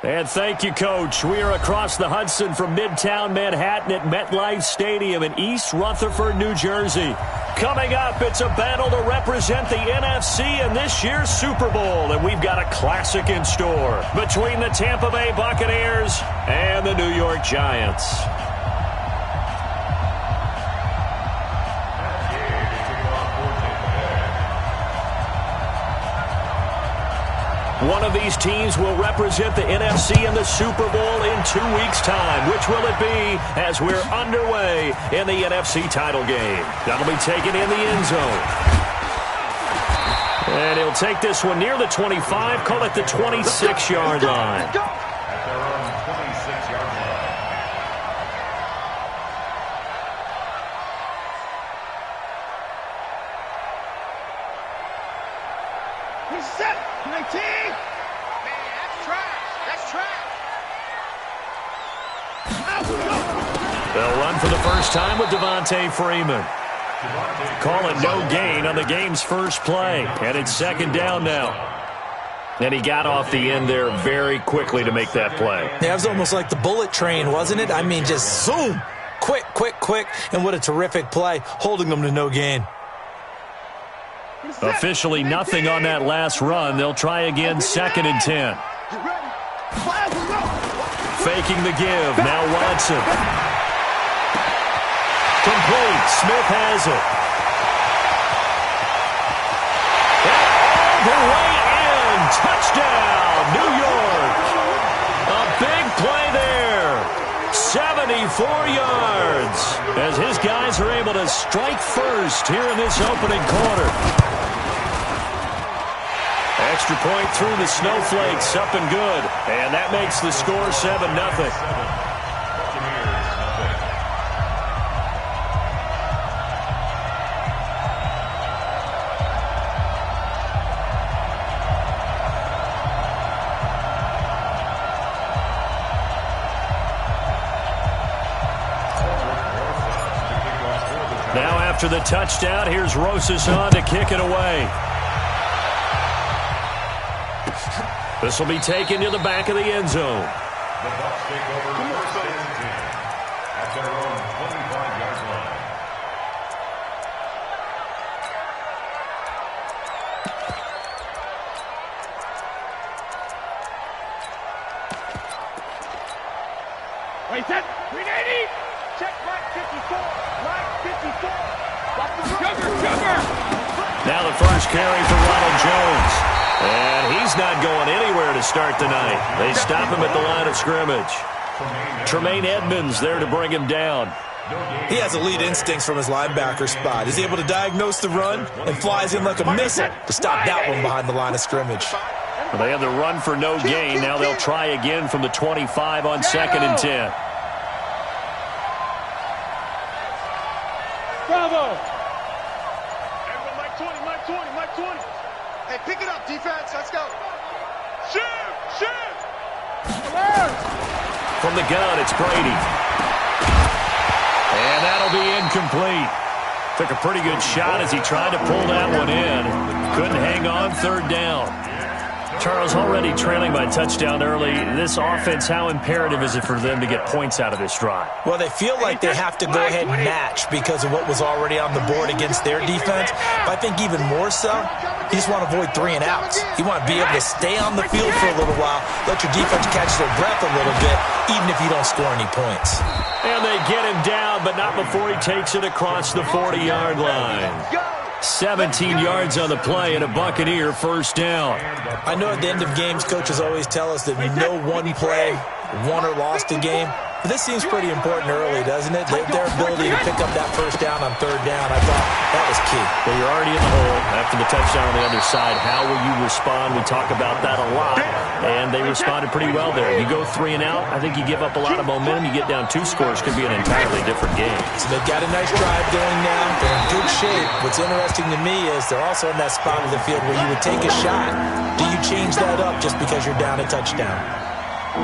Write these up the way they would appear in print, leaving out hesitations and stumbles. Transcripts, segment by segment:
And thank you, Coach. We are across the Hudson from Midtown Manhattan at MetLife Stadium in East Rutherford, New Jersey. Coming up, it's a battle to represent the NFC in this year's Super Bowl, and we've got a classic in store between the Tampa Bay Buccaneers and the New York Giants. One of these teams will represent the NFC in the Super Bowl in 2 weeks' time. Which will it be as we're underway in the NFC title game? That'll be taken in the end zone. And he'll take this one near the 25, call it the 26-yard line. At their own 26-yard line. He's set. 19. Man, that's trash. That's trash. They'll run for the first time with Devontae Freeman. Call it no gain on the game's first play. And it's second down now. And he got off the end there very quickly to make that play. Yeah, it was almost like the bullet train, wasn't it? I mean, just zoom. Quick, quick, quick. And what a terrific play, holding them to no gain. Officially nothing on that last run. They'll try again, 2nd and 10. Faking the give. Now Watson. Complete. Smith has it. And all the way in. Touchdown, New York. A big play there. 74 yards. As his guys are able to strike first here in this opening quarter. Extra point through the snowflakes, up and good. And that makes the score 7-0. Now after the touchdown, here's Rosas on to kick it away. This will be taken to the back of the end zone. The Bucs take over first and 10 at their own 25-yard line. Wait, set. 380. Check right 54. Right 54. Sugar. Now the first carry for Ronald Jones. And he's not going anywhere to start the night. They stop him at the line of scrimmage. Tremaine Edmonds there to bring him down. He has elite instincts from his linebacker spot. He's able to diagnose the run and flies in like a missile to stop that one behind the line of scrimmage. Well, they have the run for no gain. Now they'll try again from the 25 on 2nd and 10. Bravo. Everyone, Mike 20, Mike 20, Mike 20. Hey, pick it up, defense. Let's go. Shoot! From the gun, it's Brady. And that'll be incomplete. Took a pretty good shot as he tried to pull that one in. Couldn't hang on, 3rd down. Charles, already trailing by touchdown early. This offense, how imperative is it for them to get points out of this drive? Well, they feel like they have to go ahead and match because of what was already on the board against their defense. But I think even more so, you just want to avoid 3 and outs. You want to be able to stay on the field for a little while, let your defense catch their breath a little bit, even if you don't score any points. And they get him down, but not before he takes it across the 40-yard line. 17 yards on the play and a Buccaneer first down. I know at the end of games, coaches always tell us that no one play won or lost a game. But this seems pretty important early, doesn't it? Their ability to pick up that first down on 3rd down, I thought that was key. Well, you're already in the hole after the touchdown on the other side. How will you respond? We talk about that a lot, and they responded pretty well there. You go 3 and out, I think you give up a lot of momentum. You get down 2 scores, could be an entirely different game. So they've got a nice drive going now. They're in good shape. What's interesting to me is they're also in that spot of the field where you would take a shot. Do you change that up just because you're down a touchdown?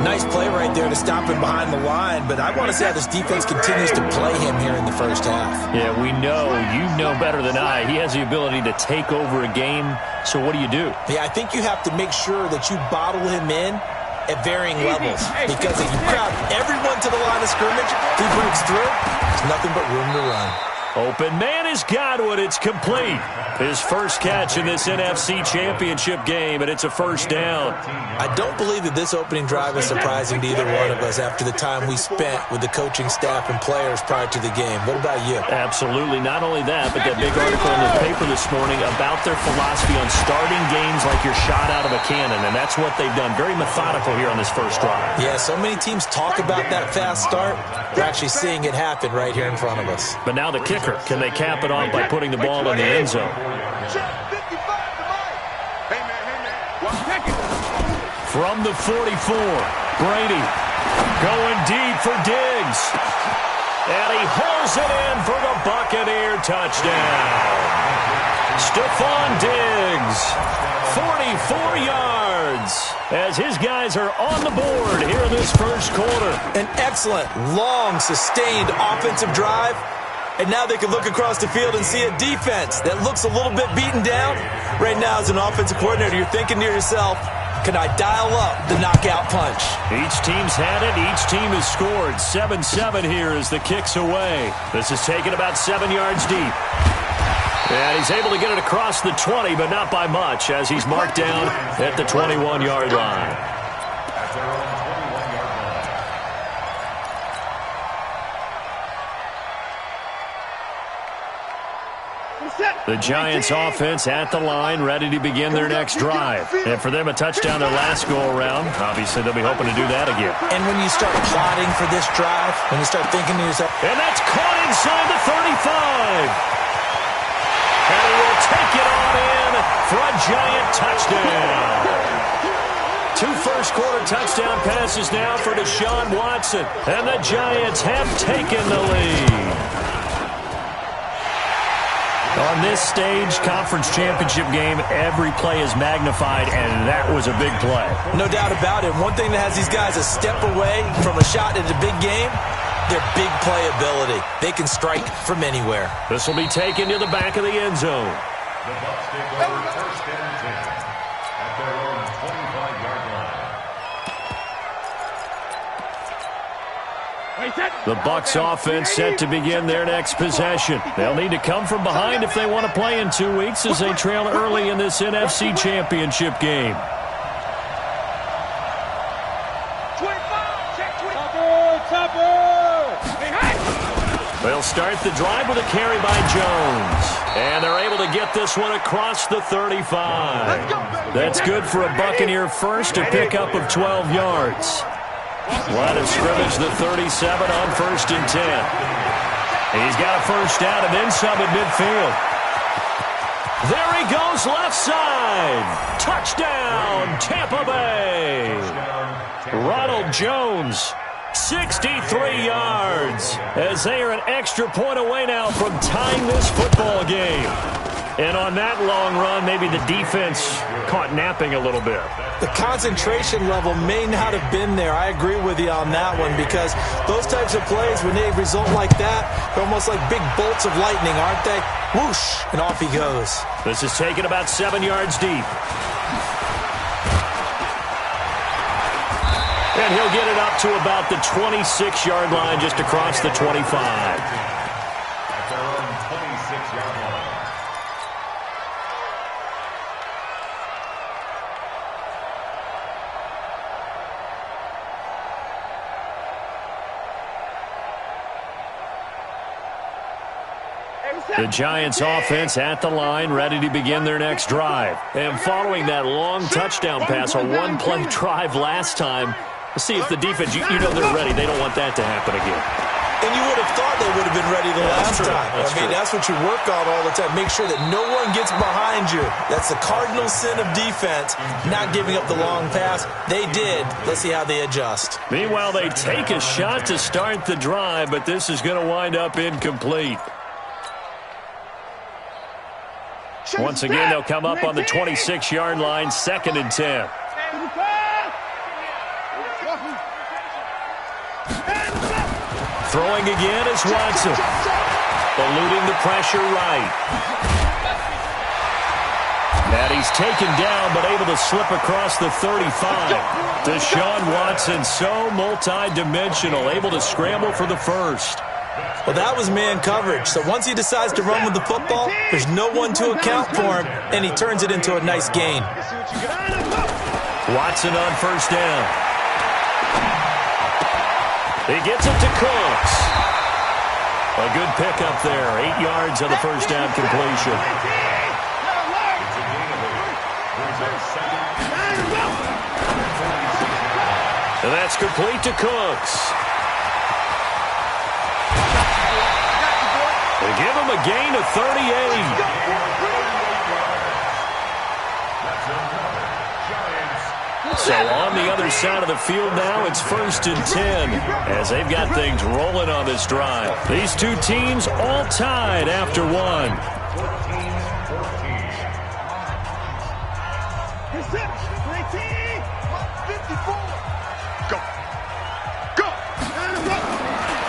Nice play right there to stop him behind the line, but I want to see how this defense continues to play him here in the first half. Yeah, we know. You know better than I. He has the ability to take over a game, so what do you do? Yeah, I think you have to make sure that you bottle him in at varying levels. Because if you crowd everyone to the line of scrimmage, if he breaks through, there's nothing but room to run. Open man is Godwin. It's complete. His first catch in this NFC Championship game, and it's a first down. I don't believe that this opening drive is surprising to either one of us after the time we spent with the coaching staff and players prior to the game. What about you? Absolutely. Not only that, but that big article in the paper this morning about their philosophy on starting games like you're shot out of a cannon, and that's what they've done. Very methodical here on this first drive. Yeah, so many teams talk about that fast start. We're actually seeing it happen right here in front of us. But now the kicker. Can they cap it off by putting the ball in the end zone? From the 44, Brady going deep for Diggs. And he hauls it in for the Buccaneer touchdown. Stephon Diggs, 44 yards, as his guys are on the board here in this first quarter. An excellent, long, sustained offensive drive. And now they can look across the field and see a defense that looks a little bit beaten down. Right now, as an offensive coordinator, you're thinking to yourself, can I dial up the knockout punch? Each team's had it. Each team has scored. 7-7 here as the kick's away. This is taken about 7 yards deep. And he's able to get it across the 20, but not by much, as he's marked down at the 21-yard line. The Giants offense at the line, ready to begin their next drive. And for them, a touchdown their last go-around. Obviously, they'll be hoping to do that again. And when you start plotting for this drive, when you start thinking to yourself... And that's caught inside the 35. And he will take it on in for a Giant touchdown. 2 first-quarter touchdown passes now for Deshaun Watson. And the Giants have taken the lead. On this stage, conference championship game, every play is magnified, and that was a big play. No doubt about it. One thing that has these guys a step away from a shot at a big game, their big playability. They can strike from anywhere. This will be taken to the back of the end zone. The Bucs take over first and 10 at their own 25-yard line. The Bucs offense set to begin their next possession. They'll need to come from behind if they want to play in 2 weeks as they trail early in this NFC Championship game. They'll start the drive with a carry by Jones. And they're able to get this one across the 35. That's good for a Buccaneer first, a pickup of 12 yards. Line of scrimmage, the 37 on first and 10. He's got a first down and then some at midfield. There he goes, left side. Touchdown, Tampa Bay. Ronald Jones, 63 yards, as they are an extra point away now from tying this football game. And on that long run, maybe the defense caught napping a little bit. The concentration level may not have been there. I agree with you on that one, because those types of plays, when they result like that, they're almost like big bolts of lightning, aren't they? Whoosh, and off he goes. This is taken about 7 yards deep. And he'll get it up to about the 26-yard line, just across the 25. At their own 26-yard line. The Giants offense at the line, ready to begin their next drive. And following that long touchdown pass, a one-play drive last time, let's see if the defense, you know they're ready. They don't want that to happen again. And you would have thought they would have been ready the last time. That's what you work on all the time. Make sure that no one gets behind you. That's the cardinal sin of defense, not giving up the long pass. They did. Let's see how they adjust. Meanwhile, they take a shot to start the drive, but this is going to wind up incomplete. Once again, they'll come up on the 26-yard line, 2nd and 10. Throwing again is Watson. Eluding the pressure right. And he's taken down, but able to slip across the 35. Deshaun Watson, so multi-dimensional, able to scramble for the first. Well, that was man coverage. So once he decides to run with the football, there's no one to account for him, and he turns it into a nice gain. Watson on first down. He gets it to Cooks. A good pickup there. 8 yards on the first down completion. And that's complete to Cooks. They give him a gain of 38. So on the other side of the field now, it's 1st and 10 as they've got things rolling on this drive. These two teams all tied after one.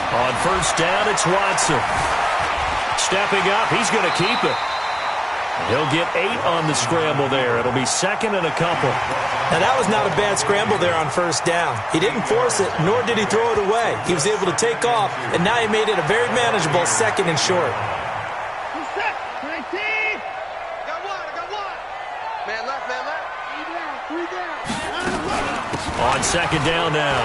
On first down, it's Watson. Stepping up, he's going to keep it. He'll get 8 on the scramble there. It'll be 2nd and a couple. Now, that was not a bad scramble there on first down. He didn't force it, nor did he throw it away. He was able to take off, and now he made it a very manageable 2nd and short. On 2nd down now,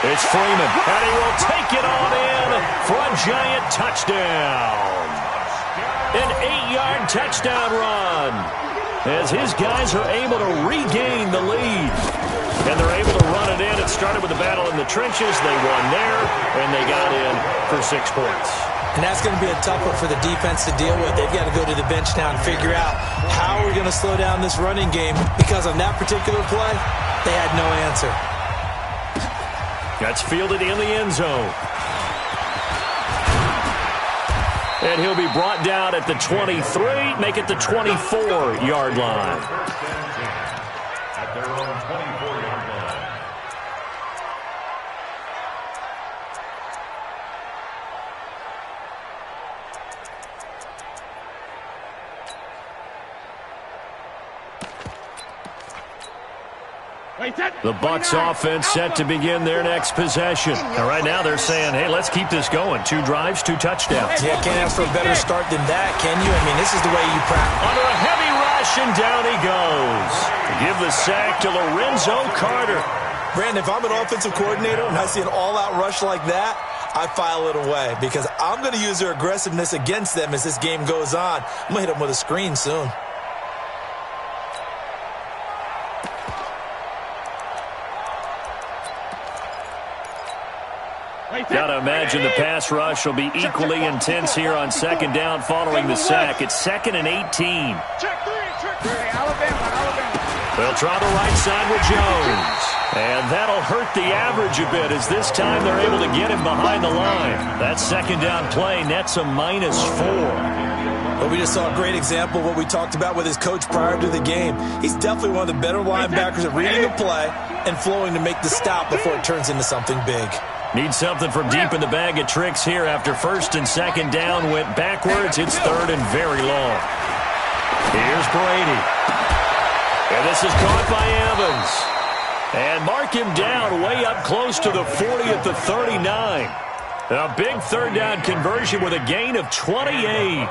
it's Freeman, and he will take it on in for a giant touchdown. An 8-yard touchdown run as his guys are able to regain the lead. And they're able to run it in. It started with a battle in the trenches. They won there, and they got in for 6 points. And that's going to be a tough one for the defense to deal with. They've got to go to the bench now and figure out how we're going to slow down this running game, because on that particular play, they had no answer. That's fielded in the end zone. And he'll be brought down at the 23, make it the 24-yard line. At their own 24-yard line. The Bucs offense set to begin their next possession. And right now they're saying, hey, let's keep this going. 2 drives, 2 touchdowns. Yeah, can't ask for a better start than that, can you? I mean, this is the way you practice. Under a heavy rush, and down he goes. Give the sack to Lorenzo Carter. Brandon, if I'm an offensive coordinator and I see an all-out rush like that, I file it away, because I'm going to use their aggressiveness against them as this game goes on. I'm going to hit them with a screen soon. Got to imagine the pass rush will be equally intense here on 2nd down following the sack. It's 2nd and 18. They'll try the right side with Jones. And that'll hurt the average a bit, as this time they're able to get him behind the line. That 2nd down play nets a -4. But we just saw a great example of what we talked about with his coach prior to the game. He's definitely one of the better linebackers at reading the play and flowing to make the stop before it turns into something big. Need something from deep in the bag of tricks here after 1st and 2nd down went backwards. It's 3rd and very long. Here's Brady. And this is caught by Evans. And mark him down way up close to the 40 at the 39. A big 3rd down conversion with a gain of 28.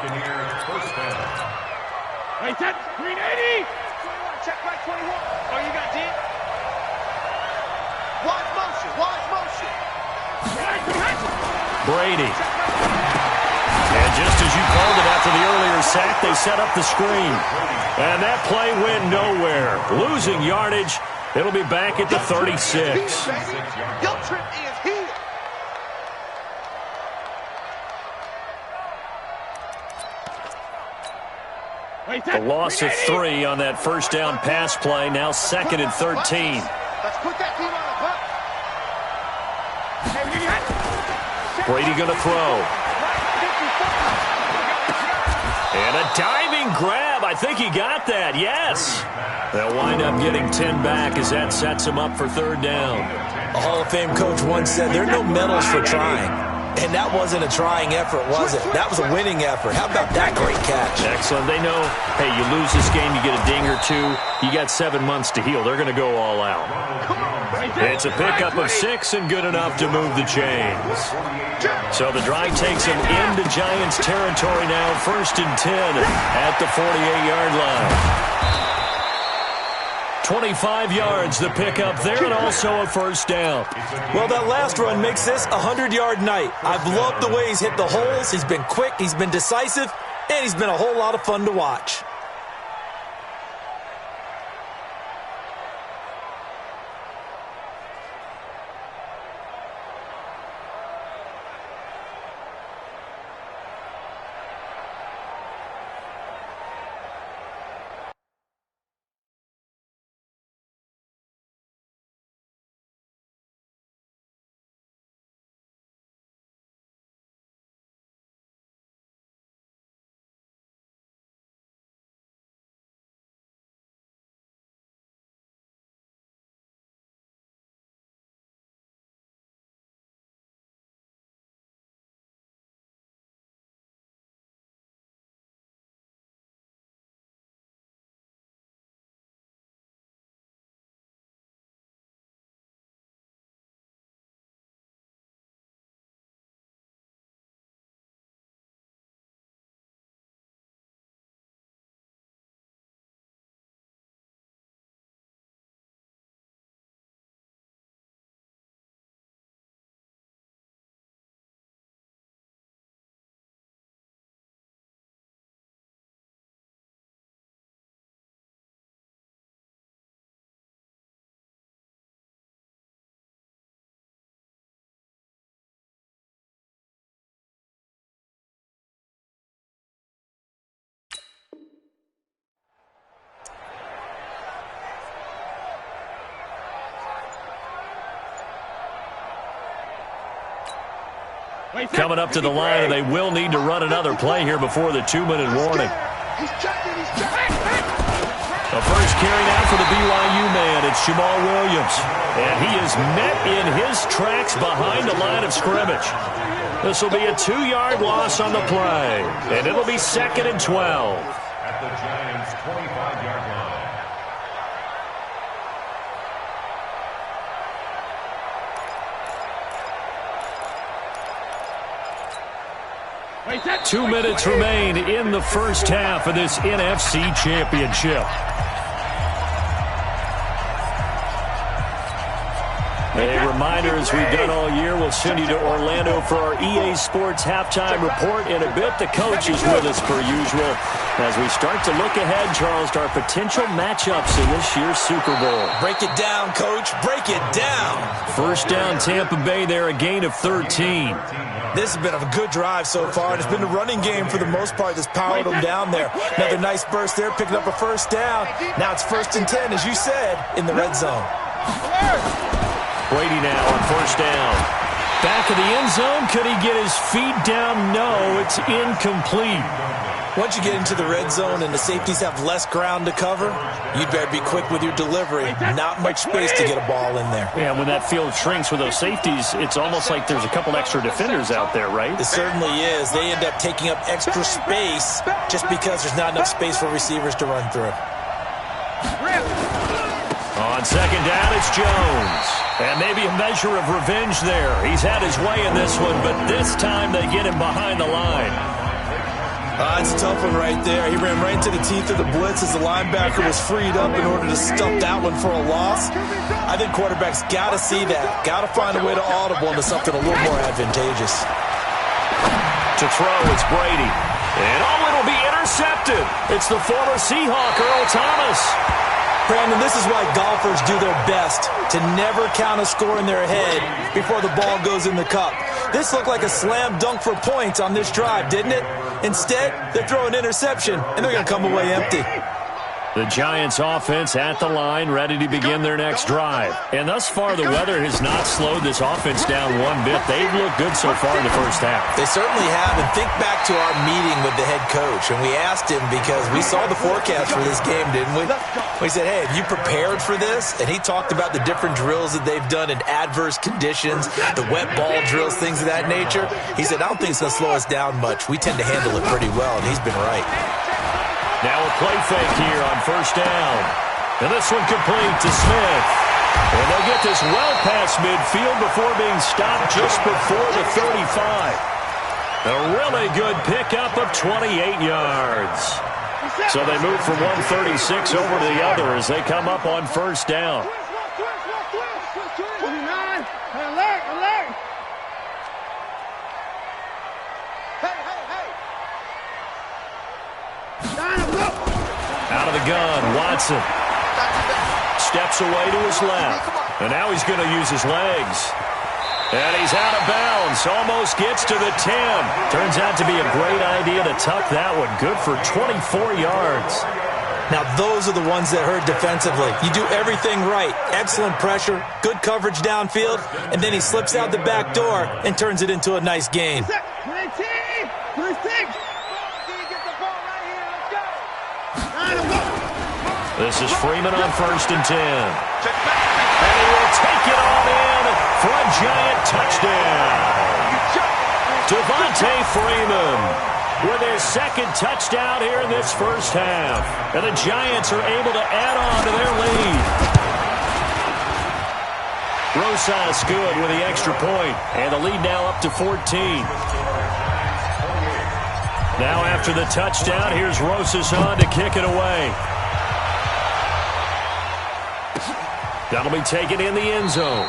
Wait, that's 380. Check right 21. Oh, you got deep. Wide motion, wide motion. Brady. And just as you called it after the earlier sack, they set up the screen. And that play went nowhere. Losing yardage. It'll be back at the 36. Your trip is here. A loss of 3 on that 1st down pass play. Now 2nd and 13. Let's put that team on the bus. Brady going to throw. And a diving grab. I think he got that. Yes. They'll wind up getting 10 back as that sets him up for 3rd down. A Hall of Fame coach once said there are no medals for trying. And that wasn't a trying effort, was it? That was a winning effort. How about that great catch? Excellent. They know, hey, you lose this game, you get a ding or two. You got 7 months to heal. They're going to go all out. It's a pickup of 6 and good enough to move the chains. So the drive takes them into Giants territory now, 1st and 10 at the 48-yard line. 25 yards, the pickup there, and also a first down. Well, that last run makes this a 100-yard night. I've loved the way he's hit the holes. He's been quick, he's been decisive, and he's been a whole lot of fun to watch. Coming up to the line, and they will need to run another play here before the 2-minute warning. The first carry now for the BYU man. It's Jamal Williams. And he is met in his tracks behind the line of scrimmage. This will be a 2-yard loss on the play. And it'll be 2nd and 12. At the Giants' 25-yard line. Wait, 2 minutes remain in the first half of this NFC Championship. A reminder, as we've done all year, we'll send you to Orlando for our EA Sports halftime report in a bit. The coach is with us per usual as we start to look ahead, Charles, to our potential matchups in this year's Super Bowl. Break it down, Coach. Break it down. First down, Tampa Bay there, a gain of 13. This has been a good drive so far, and it's been the running game for the most part that's powered them down there. Another nice burst there, picking up a first down. Now it's 1st and 10, as you said, in the red zone. Brady now on first down. Back of the end zone. Could he get his feet down? No, it's incomplete. Once you get into the red zone and the safeties have less ground to cover, you'd better be quick with your delivery. Not much space to get a ball in there. Yeah, when that field shrinks with those safeties, it's almost like there's a couple extra defenders out there, right? It certainly is. They end up taking up extra space just because there's not enough space for receivers to run through. On second down, it's Jones. And maybe a measure of revenge there. He's had his way in this one, but this time they get him behind the line. It's a tough one right there. He ran right into the teeth of the blitz as the linebacker was freed up in order to stuff that one for a loss. I think quarterbacks got to see that. Got to find a way to audible into something a little more advantageous. To throw, it's Brady. And it'll be intercepted. It's the former Seahawk, Earl Thomas. Brandon, this is why golfers do their best to never count a score in their head before the ball goes in the cup. This looked like a slam dunk for points on this drive, didn't it? Instead, they throw an interception, and they're going to come away empty. The Giants offense at the line, ready to begin their next drive. And thus far, the weather has not slowed this offense down one bit. They've looked good so far in the first half. They certainly have. And think back to our meeting with the head coach. And we asked him, because we saw the forecast for this game, didn't we? We said, hey, have you prepared for this? And he talked about the different drills that they've done in adverse conditions, the wet ball drills, things of that nature. He said, I don't think it's going to slow us down much. We tend to handle it pretty well, and he's been right. Now a play fake here on first down. And this one complete to Smith. And they'll get this well past midfield before being stopped just before the 35. A really good pickup of 28 yards. So they move from 136 over to the other as they come up on first down. Out of the gun, Watson steps away to his left, and now he's going to use his legs. And he's out of bounds, almost gets to the 10. Turns out to be a great idea to tuck that one. Good for 24 yards. Now, those are the ones that hurt defensively. You do everything right. Excellent pressure, good coverage downfield, and then he slips out the back door and turns it into a nice gain. This is Freeman on first and 10. And he will take it on in for a Giant touchdown. Devontae Freeman with his second touchdown here in this first half. And the Giants are able to add on to their lead. Rosas good with the extra point. And the lead now up to 14. Now after the touchdown, here's Rosas on to kick it away. That'll be taken in the end zone.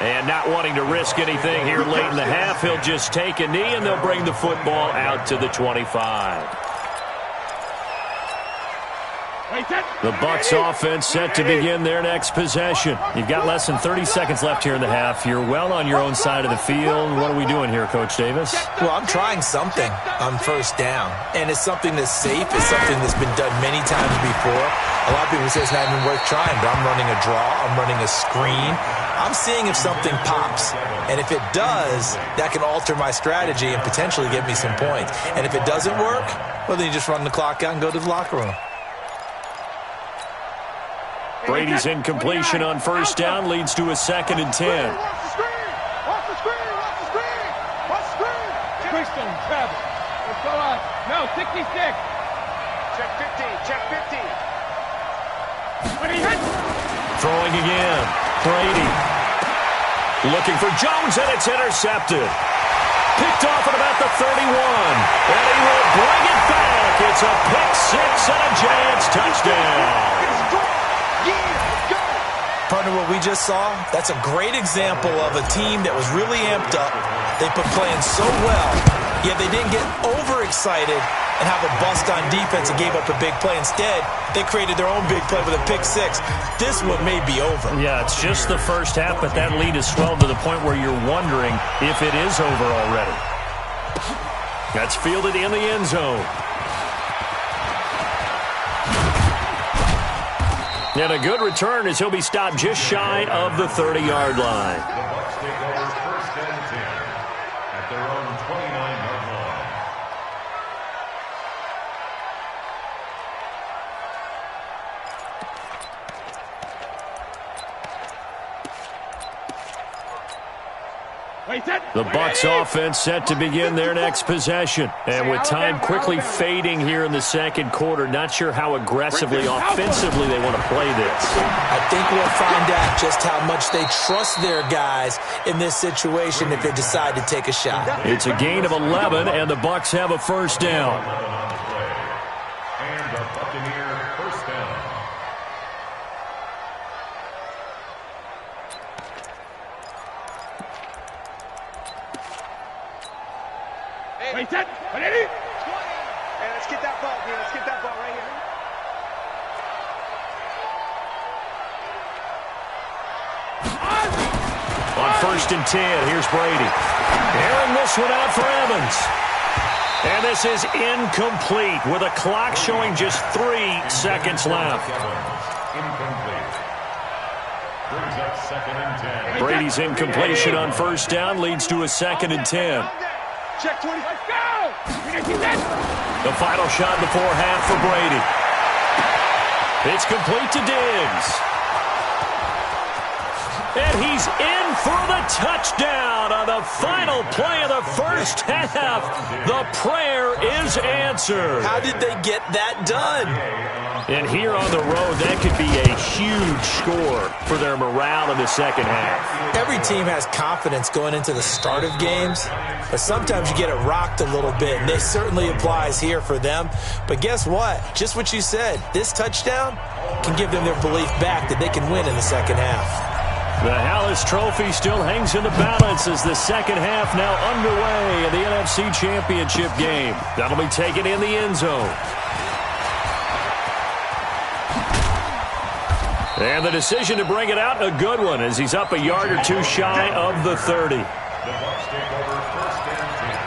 And not wanting to risk anything here late in the half, he'll just take a knee, and they'll bring the football out to the 25. The Bucs offense set to begin their next possession. You've got less than 30 seconds left here in the half. You're well on your own side of the field. What are we doing here, Coach Davis? Well, I'm trying something on first down, and it's something that's safe. It's something that's been done many times before. A lot of people say it's not even worth trying, but I'm running a draw. I'm running a screen. I'm seeing if something pops, and if it does, that can alter my strategy and potentially get me some points. And if it doesn't work, well, then you just run the clock out and go to the locker room. Brady's incompletion on first down leads to a 2nd and 10. Watch the screen! Watch the screen! Watch the screen! Watch the screen! Quickstone, Travis. Let's go out. No, 66. Check 50. Check 50. When he hits. Throwing again. Brady. Looking for Jones, and it's intercepted. Picked off at about the 31. And he will bring it back. It's a pick six and a Giants touchdown. Partner, what we just saw, that's a great example of a team that was really amped up. They put playing so well, yet they didn't get overexcited and have a bust on defense and gave up a big play. Instead, they created their own big play with a pick six. This one may be over. Yeah, it's just the first half, but that lead is swelled to the point where you're wondering if it is over already. That's fielded in the end zone. And a good return as he'll be stopped just shy of the 30-yard line. The Bucs take over first and 10 at their own 29-yard line. The Bucs offense set to begin their next possession. And with time quickly fading here in the second quarter, not sure how aggressively, offensively they want to play this. I think we'll find out just how much they trust their guys in this situation if they decide to take a shot. It's a gain of 11, and the Bucs have a first down. And the Buccaneer first down. Wait, set. Ready? 20. Hey, let's get that ball here. Let's get that ball right here. On first and 10, here's Brady. Airing this one out for Evans. And this is incomplete with a clock showing just 3 seconds left. Incomplete. Brings up 2nd and 10. Brady's incompletion on first down leads to a 2nd and 10. Check 20. Let's go! The final shot before half for Brady. It's complete to Diggs. And he's in for the touchdown on the final play of the first half. The prayer is answered. How did they get that done? And here on the road, that could be a huge score for their morale in the second half. Every team has confidence going into the start of games, but sometimes you get it rocked a little bit, and this certainly applies here for them. But guess what? Just what you said, this touchdown can give them their belief back that they can win in the second half. The Hallis Trophy still hangs in the balance as the second half now underway in the NFC Championship game. That'll be taken in the end zone. And the decision to bring it out, a good one, as he's up a yard or two shy of the 30. The Bucs take over 1st and 10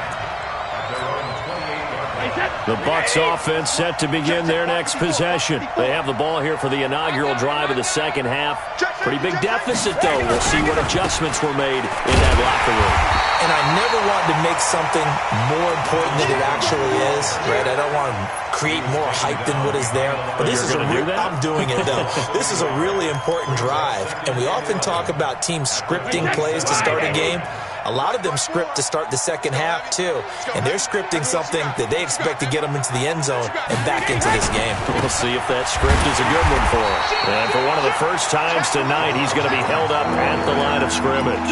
at their own 28-yard line. The Bucs offense set to begin their next possession. They have the ball here for the inaugural drive of the second half. Pretty big deficit, though. We'll see what adjustments were made in that locker room. And I never wanted to make something more important than it actually is, right? I don't want to create more hype than what is there. But this is I'm doing it, though. This is a really important drive. And we often talk about teams scripting plays to start a game. A lot of them script to start the second half, too. And they're scripting something that they expect to get them into the end zone and back into this game. We'll see if that script is a good one for him. And for one of the first times tonight, he's going to be held up at the line of scrimmage.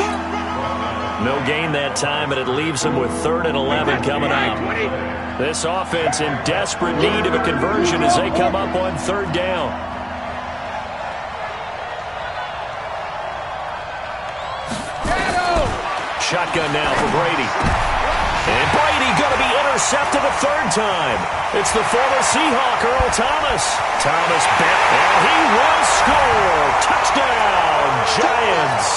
No gain that time, and it leaves him with 3rd and 11 coming up. This offense in desperate need of a conversion as they come up on 3rd down. Shotgun now for Brady. And Brady going to be intercepted a 3rd time. It's the former Seahawk, Earl Thomas. Thomas bent, and he will score. Touchdown, Giants.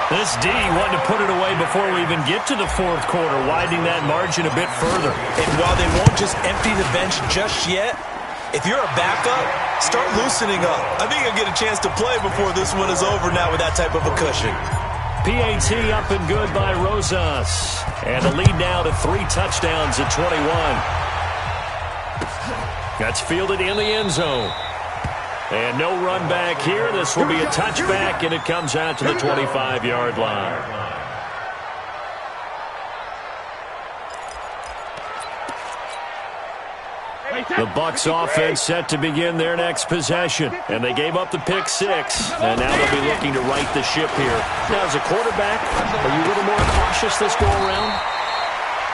This D wanted to put it away before we even get to the 4th quarter, widening that margin a bit further. And while they won't just empty the bench just yet, if you're a backup, start loosening up. I think you'll get a chance to play before this one is over now with that type of a cushion. PAT up and good by Rosas. And the lead now to 3 touchdowns at 21. That's fielded in the end zone. And no run back here. This will be a touchback, and it comes out to the 25-yard line. The Bucs offense set to begin their next possession. And they gave up the pick 6. And now they'll be looking to right the ship here. Now, as a quarterback, are you a little more cautious this go-around?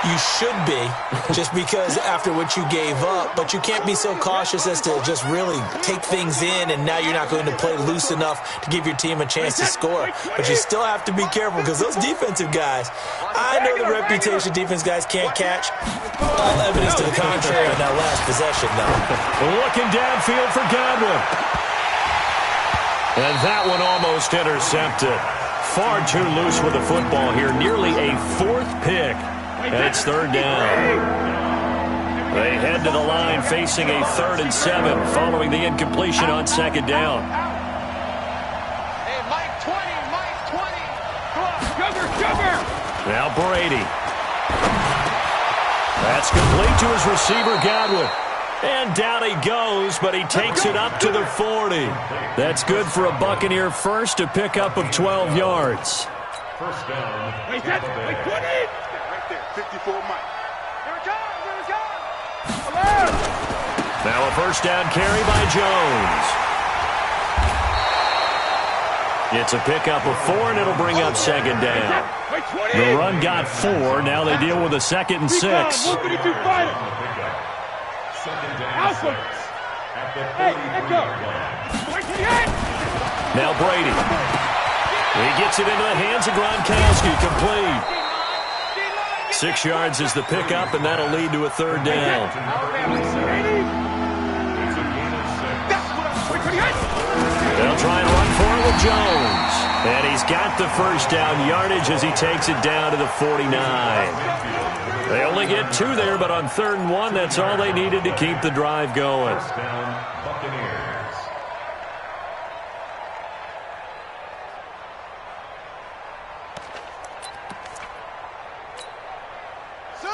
You should be, just because after what you gave up, but you can't be so cautious as to just really take things in, and now you're not going to play loose enough to give your team a chance to score. But you still have to be careful, because those defensive guys, I know the reputation defense guys can't catch. All evidence to the contrary in that last possession, though. Looking downfield for Godwin. And that one almost intercepted. Far too loose with the football here. Nearly a 4th pick. And it's 3rd down. They head to the line facing a 3rd and 7 following the incompletion on 2nd down. Hey, Mike 20, Mike 20. Come on, Sugar! Now Brady. That's complete to his receiver, Godwin. And down he goes, but he takes it up to the 40. That's good for a Buccaneer first, a pickup of 12 yards. 1st down. Wait, 20! Right there, 54 Mike. Here it comes, here it comes. Now a 1st down carry by Jones. It's a pickup of 4, and it'll bring up 2nd down. The run got 4. Now they deal with a 2nd and 6. Now Brady. He gets it into the hands of Gronkowski. Complete. 6 yards is the pickup, and that'll lead to a 3rd down. They'll try and run for it with Jones. And he's got the 1st down yardage as he takes it down to the 49. They only get 2 there, but on 3rd and 1, that's all they needed to keep the drive going. First down, Buccaneers.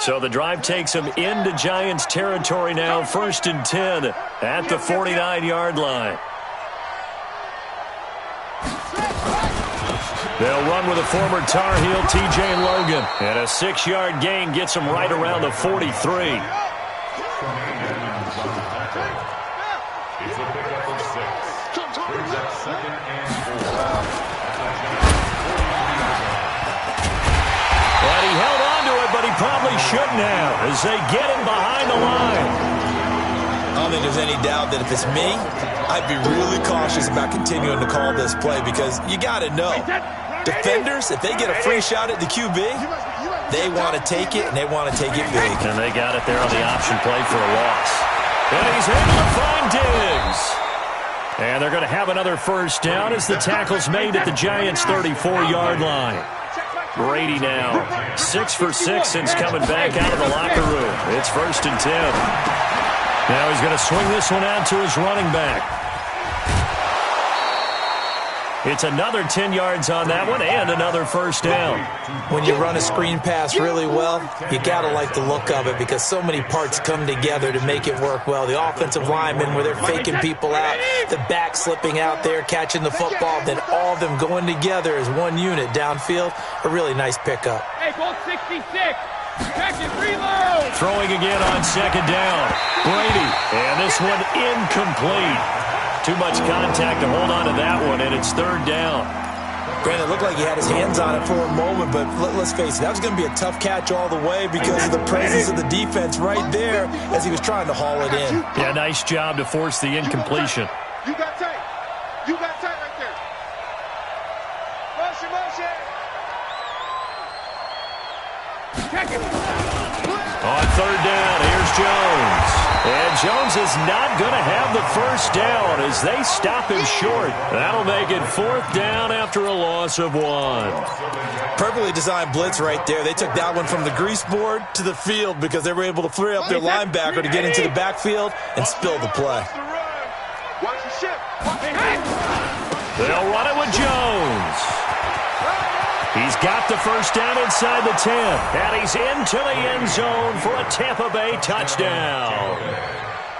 So the drive takes them into Giants territory now, 1st and 10 at the 49-yard line. They'll run with a former Tar Heel, T.J. Logan. And a 6-yard gain gets them right around the 43. It's a pickup of 6. Brings up 2nd and 4. And he held on to it, but he probably shouldn't have as they get him behind the line. I don't think there's any doubt that if it's me, I'd be really cautious about continuing to call this play because you got to know. Defenders, if they get a free shot at the QB, they want to take it, and they want to take it big. And they got it there on the option play for a loss. And he's able to find Diggs. And they're going to have another first down as the tackle's made at the Giants' 34-yard line. Brady now 6 for 6 since coming back out of the locker room. It's 1st and 10. Now he's going to swing this one out to his running back. It's another 10 yards on that one and another first down. When you run a screen pass really well, you got to like the look of it because so many parts come together to make it work well. The offensive linemen where they're faking people out, the back slipping out there, catching the football, then all of them going together as one unit downfield. A really nice pickup. Hey, ball 66. Check it, reload. Throwing again on 2nd down. Brady, and this one incomplete. Too much contact to hold on to that one, and it's 3rd down. Granted, it looked like he had his hands on it for a moment, but let's face it, that was going to be a tough catch all the way because of the presence of the defense right there as he was trying to haul it in. Yeah, nice job to force the incompletion. You got tight. You got tight right there. Motion, motion. Check it. On 3rd down, here's Jones. And Jones is not going to have the first down as they stop him short. That'll make it 4th down after a loss of 1. Perfectly designed blitz right there. They took that one from the grease board to the field because they were able to free up their linebacker to get into the backfield and spill the play. Watch the ship. They'll run it with Jones. He's got the first down inside the 10, and he's into the end zone for a Tampa Bay touchdown.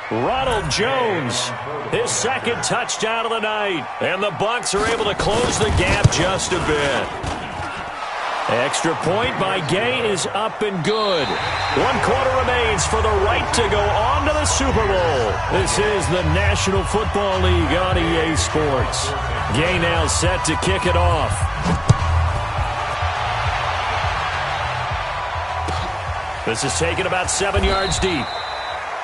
Ronald Jones, his 2nd touchdown of the night, and the Bucs are able to close the gap just a bit. Extra point by Gay is up and good. 1 quarter remains for the right to go on to the Super Bowl. This is the National Football League on EA Sports. Gay now set to kick it off. This is taken about 7 yards deep.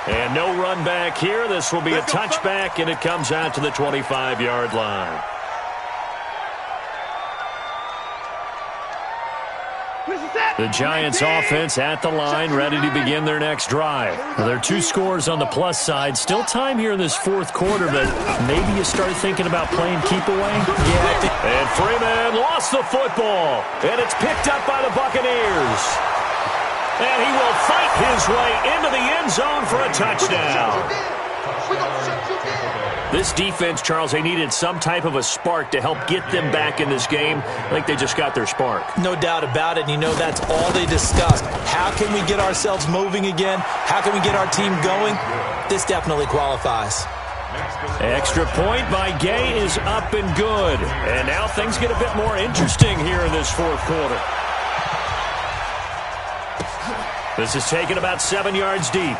And no run back here. This will be a touchback, and it comes out to the 25-yard line. The Giants offense at the line, ready to begin their next drive. Now, there are 2 scores on the plus side. Still time here in this 4th quarter, but maybe you start thinking about playing keep away. Yeah, and Freeman lost the football, and it's picked up by the Buccaneers. And he will fight his way into the end zone for a touchdown. This defense, Charles, they needed some type of a spark to help get them back in this game. I think they just got their spark. No doubt about it. And you know that's all they discussed. How can we get ourselves moving again? How can we get our team going? This definitely qualifies. Extra point by Gay is up and good. And now things get a bit more interesting here in this 4th quarter. This is taken about 7 yards deep.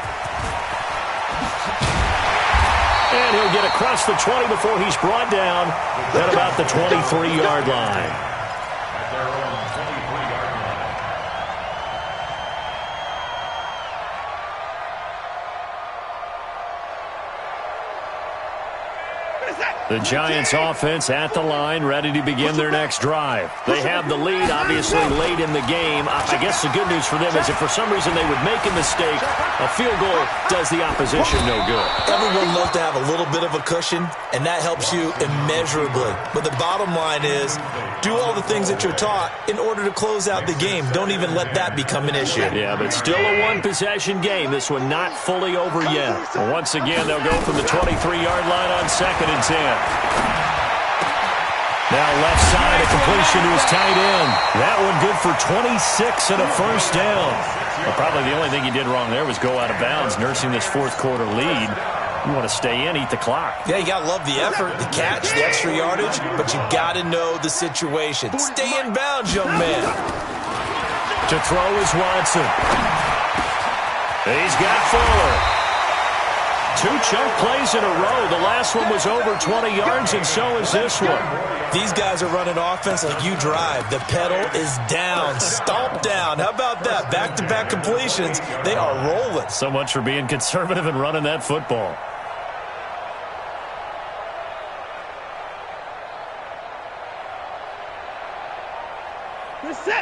And he'll get across the 20 before he's brought down at about the 23-yard line. At their own 23-yard line. The Giants offense at the line, ready to begin their next drive. They have the lead, obviously, late in the game. I guess the good news for them is if for some reason they would make a mistake, a field goal does the opposition no good. Everyone loves to have a little bit of a cushion, and that helps you immeasurably. But the bottom line is, do all the things that you're taught in order to close out the game. Don't even let that become an issue. Yeah, but still a one-possession game. This one not fully over yet. And once again, they'll go from the 23-yard line on 2nd and 10. Now left side, a completion to his tight end. That one good for 26 and a first down. Well, probably the only thing he did wrong there was go out of bounds, nursing this fourth-quarter lead. You want to stay in, eat the clock. Yeah, you got to love the effort, the catch, the extra yardage, but you got to know the situation. Stay in bounds, young man. To throw is Watson. He's got Fuller. 2 chunk plays in a row. The last one was over 20 yards, and so is this one. These guys are running offense like you drive. The pedal is down, stomp down. How about that? Back-to-back completions. They are rolling. So much for being conservative and running that football.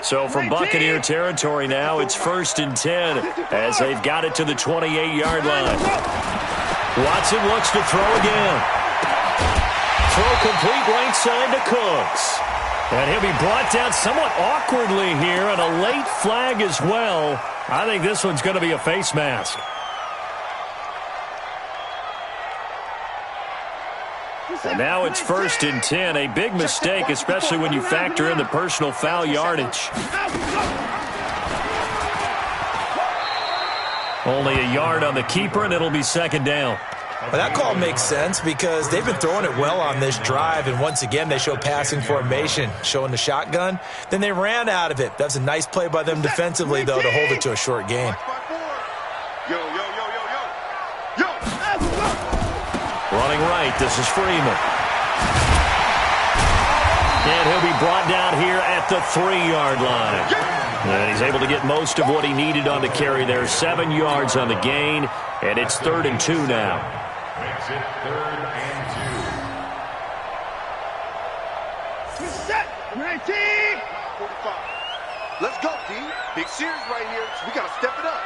So from Buccaneer territory now, it's 1st and 10 as they've got it to the 28-yard line. Watson looks to throw again. Throw complete right side to Cooks. And he'll be brought down somewhat awkwardly here, and a late flag as well. I think this one's going to be a face mask. And now it's 1st and 10. A big mistake, especially when you factor in the personal foul yardage. Only a yard on the keeper, and it'll be 2nd down. Well, that call makes sense because they've been throwing it well on this drive, and once again they show passing formation, showing the shotgun. Then they ran out of it. That's a nice play by them defensively, though, to hold it to a short game. Running right, this is Freeman. And he'll be brought down here at the 3-yard line. And he's able to get most of what he needed on the carry there. 7 yards on the gain, and it's 3rd and 2 now. Makes it 3rd and 2. Set. 19. 45. Let's go, D. Big series right here. So we got to step it up.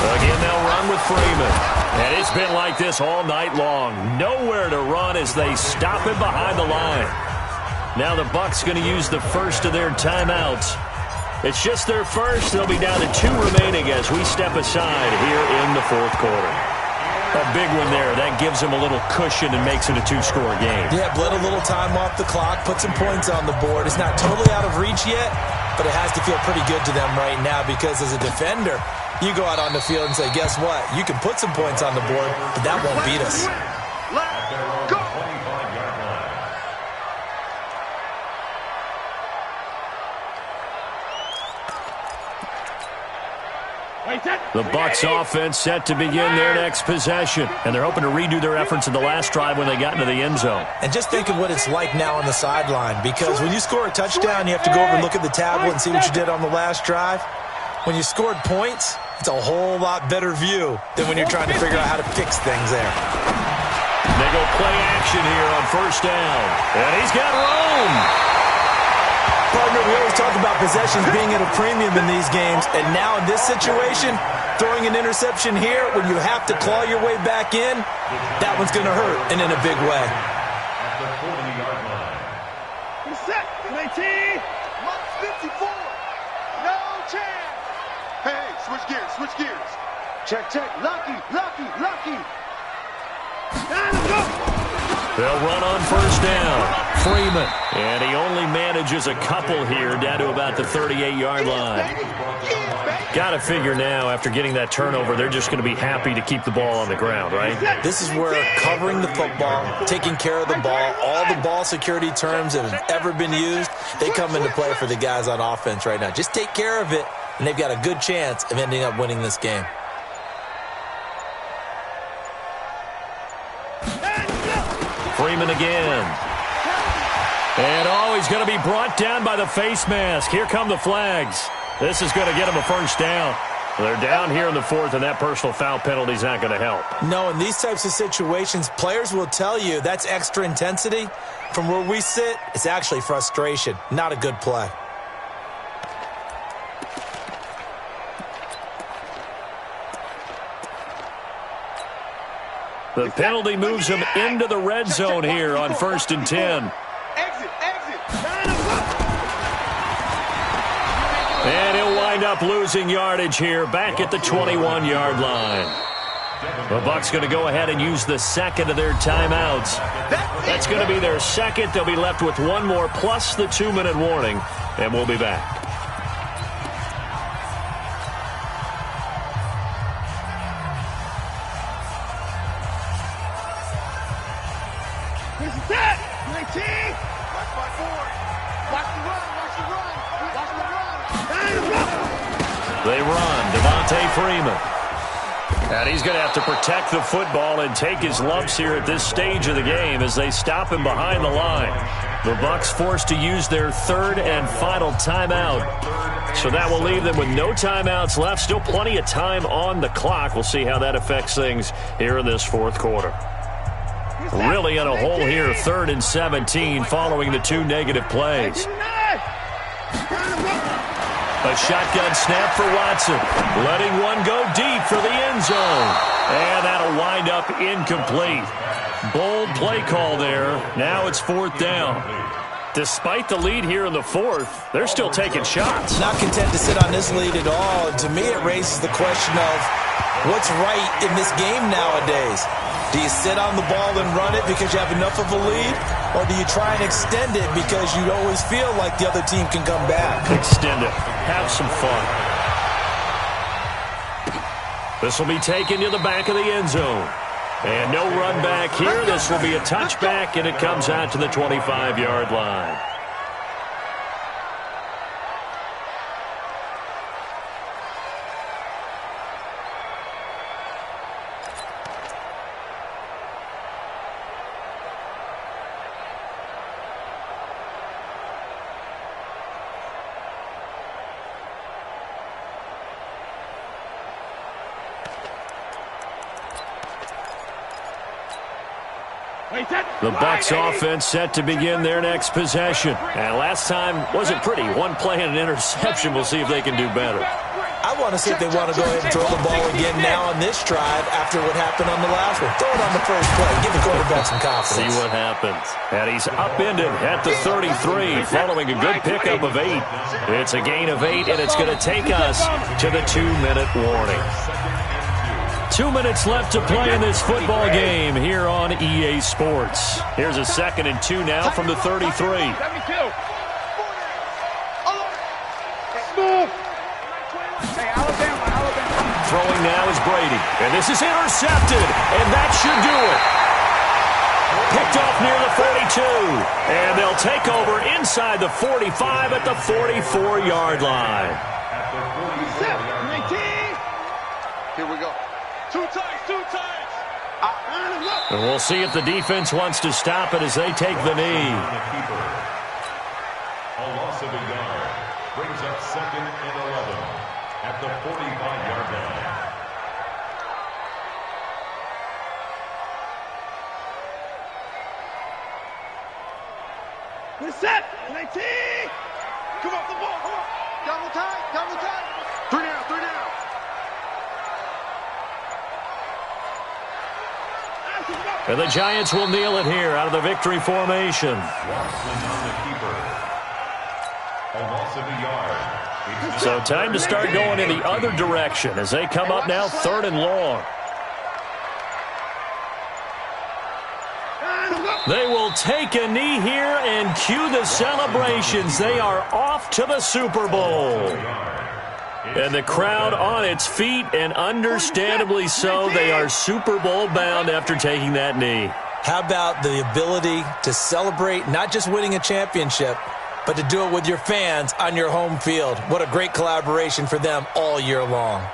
Again, they'll run with Freeman. And it's been like this all night long. Nowhere to run as they stop him behind the line. Now the Bucs going to use the first of their timeouts. It's just their first. They'll be down to 2 remaining as we step aside here in the 4th quarter. A big one there. That gives them a little cushion and makes it a 2-score game. Yeah, bled a little time off the clock, put some points on the board. It's not totally out of reach yet, but it has to feel pretty good to them right now because as a defender, you go out on the field and say, guess what? You can put some points on the board, but that won't beat us. Let's go. 25-yard line. The Bucs offense set to begin their next possession, and they're hoping to redo their efforts in the last drive when they got into the end zone. And just think of what it's like now on the sideline, because when you score a touchdown, you have to go over and look at the tablet and see what you did on the last drive. When you scored points, it's a whole lot better view than when you're trying to figure out how to fix things there. They go play action here on 1st down, and he's got room. Partner, we always talk about possessions being at a premium in these games, and now in this situation, throwing an interception here when you have to claw your way back in, that one's going to hurt, and in a big way. At the 40-yard line. Set. 19. Mark 54. No chance. Hey, switch gears, switch gears. Check. Lucky. Let's go. They'll run on 1st down. Freeman. And he only manages a couple here down to about the 38-yard line. Got to figure now, after getting that turnover, they're just going to be happy to keep the ball on the ground, right? This is where covering the football, taking care of the ball, all the ball security terms that have ever been used, they come into play for the guys on offense right now. Just take care of it, and they've got a good chance of ending up winning this game. Freeman again. And he's going to be brought down by the face mask. Here come the flags. This is going to get them a first down. They're down here in the fourth, and that personal foul penalty is not going to help. No, in these types of situations, players will tell you that's extra intensity. From where we sit, it's actually frustration, not a good play. The penalty moves him into the red zone here on 1st and 10. Exit. And he'll wind up losing yardage here back at the 21-yard line. The Bucs going to go ahead and use the second of their timeouts. That's going to be their second. They'll be left with one more plus the 2-minute warning, and we'll be back. This is it. 19. Watch my board. Watch the run. They run. Devontae Freeman. And he's going to have to protect the football and take his lumps here at this stage of the game as they stop him behind the line. The Bucs forced to use their third and final timeout. So that will leave them with no timeouts left. Still plenty of time on the clock. We'll see how that affects things here in this fourth quarter. Really in a hole here, 3rd and 17 following the 2 negative plays. A shotgun snap for Watson, letting one go deep for the end zone. And that'll wind up incomplete. Bold play call there. Now it's 4th down. Despite the lead here in the fourth, they're still taking shots. Not content to sit on this lead at all. To me, it raises the question of what's right in this game nowadays. Do you sit on the ball and run it because you have enough of a lead? Or do you try and extend it because you always feel like the other team can come back? Extend it. Have some fun. This will be taken to the back of the end zone. And no run back here. This will be a touchback, and it comes out to the 25-yard line. The Bucs offense set to begin their next possession. And last time wasn't pretty. One play and an interception. We'll see if they can do better. I want to see if they want to go ahead and throw the ball again now on this drive after what happened on the last one. Throw it on the first play. Give the quarterback some confidence. See what happens. And he's upended at the 33 following a good pickup of 8. It's a gain of 8, and it's going to take us to the 2-minute warning. 2 minutes left to play in this football game here on EA Sports. Here's a 2nd and 2 now from the 33. 72. Throwing now is Brady. And this is intercepted. And that should do it. Picked off near the 42. And they'll take over inside the 45 at the 44-yard line. Here we go. Two times. And we'll see if the defense wants to stop it as they take the knee. A loss of a yard brings up 2nd and 11 at the 45-yard line. We're set. 19. Come off the ball. Come on. Double time. 3 down. And the Giants will kneel it here out of the victory formation. Watson on the keeper. A loss of a yard. So time to start going in the other direction as they come up now 3rd and long. They will take a knee here and cue the celebrations. They are off to the Super Bowl. And the crowd on its feet, and understandably so. They are Super Bowl bound after taking that knee. How about the ability to celebrate not just winning a championship, but to do it with your fans on your home field? What a great collaboration for them all year long.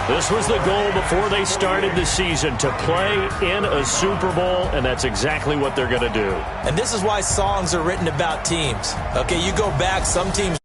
This was the goal before they started the season, to play in a Super Bowl, and that's exactly what they're going to do. And this is why songs are written about teams. Okay, you go back, some teams